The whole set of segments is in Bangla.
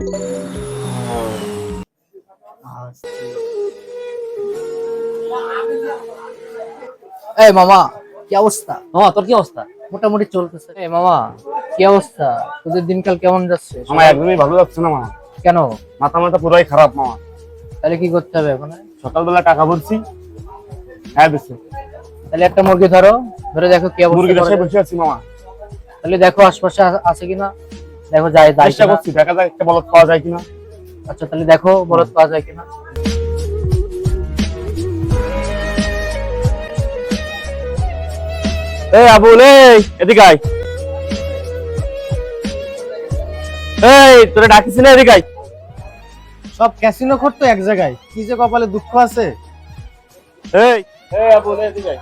এই মামা, কি অবস্থা? মামা তোর কি অবস্থা? মোটামুটি চলতেছে। এই মামা, কি অবস্থা? তোদের দিনকাল কেমন যাচ্ছে? মামা একদমই ভালো যাচ্ছে না মামা। কেন? মাথা পুরাই খারাপ মামা। তাহলে কি করতে হবে এখন? সকালবেলা টাকা ভরছি, হ্যাঁ দিচ্ছে। তাহলে একটা মুরগি ধরো, ধরে দেখো কি অবস্থা। মুরগির আশায় বসে আছি মামা। তাহলে দেখো আশপাশে আছে কিনা, দেখো যায় চেষ্টা করছি, দেখা যাক একটা বলদ পাওয়া যায় কিনা। আচ্ছা তাহলে দেখো বলদ পাওয়া যায় কিনা। এই আবুল, এই এদিকে আয়। এই তোরে ডাকিছি না, এদিকে আয়। সব ক্যাসিনো করতো এক জায়গায়, কি যে কপালে দুঃখ আছে। এই এই আবুল, এদিকে আয়।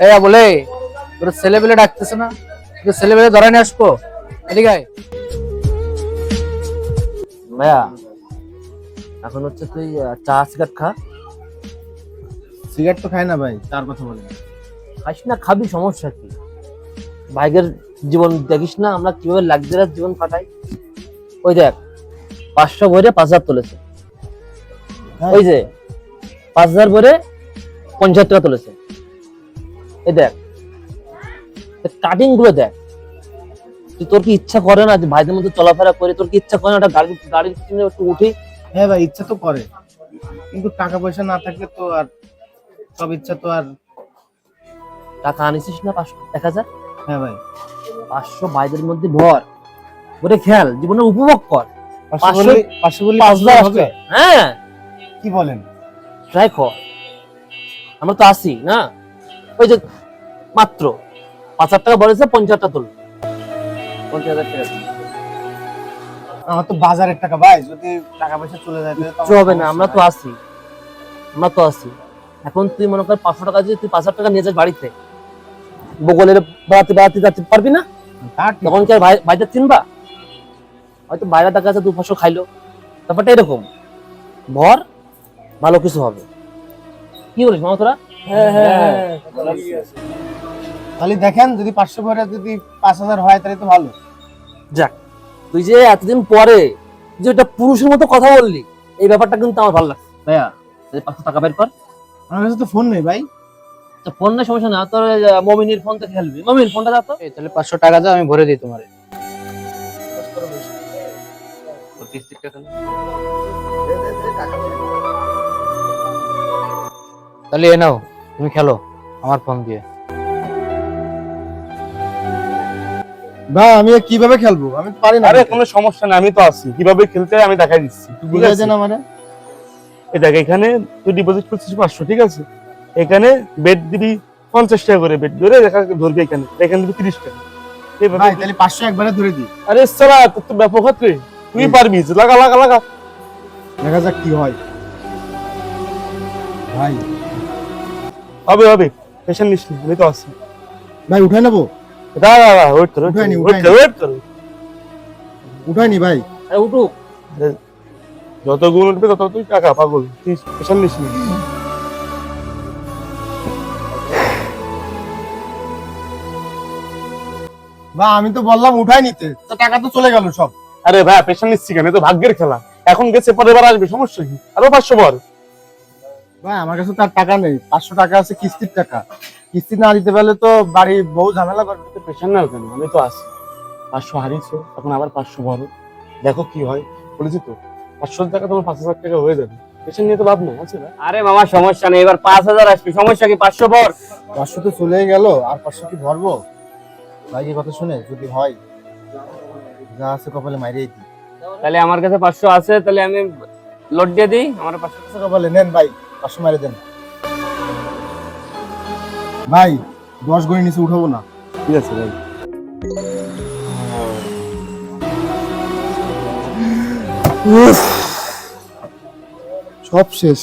এই বলে তোর ছেলেবেলে ডাকতেছে না, তোর ছেলেবেলে ধরে নিয়ে আসবো। এদিকে আয়। ভাইয়া এখন হচ্ছে তুই চা সিগারেট খা। সিগারেট তো খায় না ভাই, তার কথা বলেন। খাইস না, খাবি, সমস্যা কি? বাইকের জীবন দেখিস না আমরা কিভাবে লাক্সারিয়াস জীবন কাটাই। ওই দেখ 500 ভরে 5000 তুলেছে, ওই যে 5000 ভরে 50 টাকা তুলেছে। এই দেখ কাটিং গুলো দেখ। তোর কি ইচ্ছা করে না যে ভাইদের মধ্যে চলাফেরা করে? তোর কি ইচ্ছা করে না গাড়ির পিছনে একটু উঠি? হ্যাঁ ভাই, ইচ্ছা তো করে, কিন্তু টাকা পয়সা না থাকলে তো আর সব ইচ্ছা তো আর। টাকা আনিসিস না 1000? হ্যাঁ ভাই, 500 ভাইদের মধ্যে ভর ওরে, খেয়াল জীবনে উপভোগ কর। 500 বললে 5000 হবে। হ্যাঁ কি বলেন? ট্রাই কর। আমরা তো আসি না, ওই যে মাত্র 5000 টাকা বলেছে, 50 টাকা তুল, 50,000 টাকা। আমার তো বাজারের টাকা ভাই, যদি টাকা পয়সা চলে যায় তাহলে কিছু হবে না, আমরা তো আসি, আমরা তো আসি। এখন তুই মনে কর 500 টাকা যদি তুই 5000 টাকা নিয়ে যাস বাড়িতে, বগলের বাড়াতে যাতে পারবি না? তখন কি আর ভাইটা চিনবা? হয়তো বাইরে টাকা আছে 2-500 খাইলো, ব্যাপারটা এরকম। ভর, ভালো কিছু হবে। কি বলিস মামা তোরা? তাহলে দেখেন, যদি 500 ভরে যদি 5000 হয় তাহলে তো ভালো। যাক, তুই যে এতদিন পরে যে একটা পুরুষের মতো কথা বললি, এই ব্যাপারটা কিন্তু আমার ভালো লাগছে। ভাইয়া 500 টাকা বের কর। আমার কাছে তো ফোন নেই ভাই। তো ফোন না, সমস্যা না, তোর মমিনের ফোন থেকে খেলবি। মমিন ফোনটা দাও তো। এই তাহলে 500 টাকা দাও, আমি ভরে দিই তোমারে। তাহলে এ নাও, তুমি খেলো আমার ফোন দিয়ে। ভাই আমি কিভাবে খেলবো? আমি তো পারি না। আরে কোনো সমস্যা না, আমি তো আছি, কিভাবে খেলতে হয় আমি দেখাই দিচ্ছি। তুই বুঝে বুঝাই দেন আমারে। এই দেখ, এখানে তুই ডিপোজিট করছিস 500, ঠিক আছে? এখানে বেড দিবি 50 টাকা করে, বেড ধরে দেখা ধরবি, এখানে দিবি 30 টাকা। ভাই তাহলে 500 একবারে ধরে দিই। আরে সালা, তোর তো ব্যাপক হাতে, তুই পারবি, লাগা লাগা লাগা। দেখা যাক কি হয়। ভাই হবে হবে, পেশেন্ট নিস না, আমি তো আছি। ভাই উঠাই নেবো? দাঁড়া ওয়েট কর, উঠাইনি, ওয়েট কর। উঠাইনি ভাই। আরে উঠুক। যত গুণ উঠবে তত তুই টাকা পাগল, তুই পেশেন্ট নিস না। বা আমি তো বললাম উঠাই নিতে, তো টাকা তো চলে গেল সব। আরে ভাই পেশেন্ট নিচ্ছি কেন? তো ভাগ্যের খেলা, এখন গেছে পরে এবার আসবে, সমস্যা কি? আরো 500 বল। ভাই আমার কাছে তার টাকা নেই, 500 টাকা আছে কিস্তির টাকা। কিস্তি না দিতে পারলে তো বাড়ি বউ ঝামেলা করবে। পেশেন্ট নাও কেন? আমি তো আছি। 500 হারিয়েছো, এখন আবার 500 বলো, দেখো কি হয়। বলেছি তো 500 টাকা তোমার 5000 টাকা হয়ে যাবে। পেশেন্ট নিয়ে তো লাভ নেই, আছে না? আরে মামা সমস্যা নেই, এবার 5000 আসবে, সমস্যা কি? 500 ভর। 500 তো চলেই গেল, আর 500 কি ভরবো? ভাই এই কথা শুনে যদি হয়, যা আছে কপালে মাইরেই দিই। তাহলে আমার কাছে 500 আছে, তাহলে আমি লোড দিয়ে দিই। আমার 500 আছে কপালে, নেন ভাই 500 মাইরে দেন। ভাই 10 গড়ি নিচে উঠাবো না। ঠিক আছে ভাই। সব শেষ।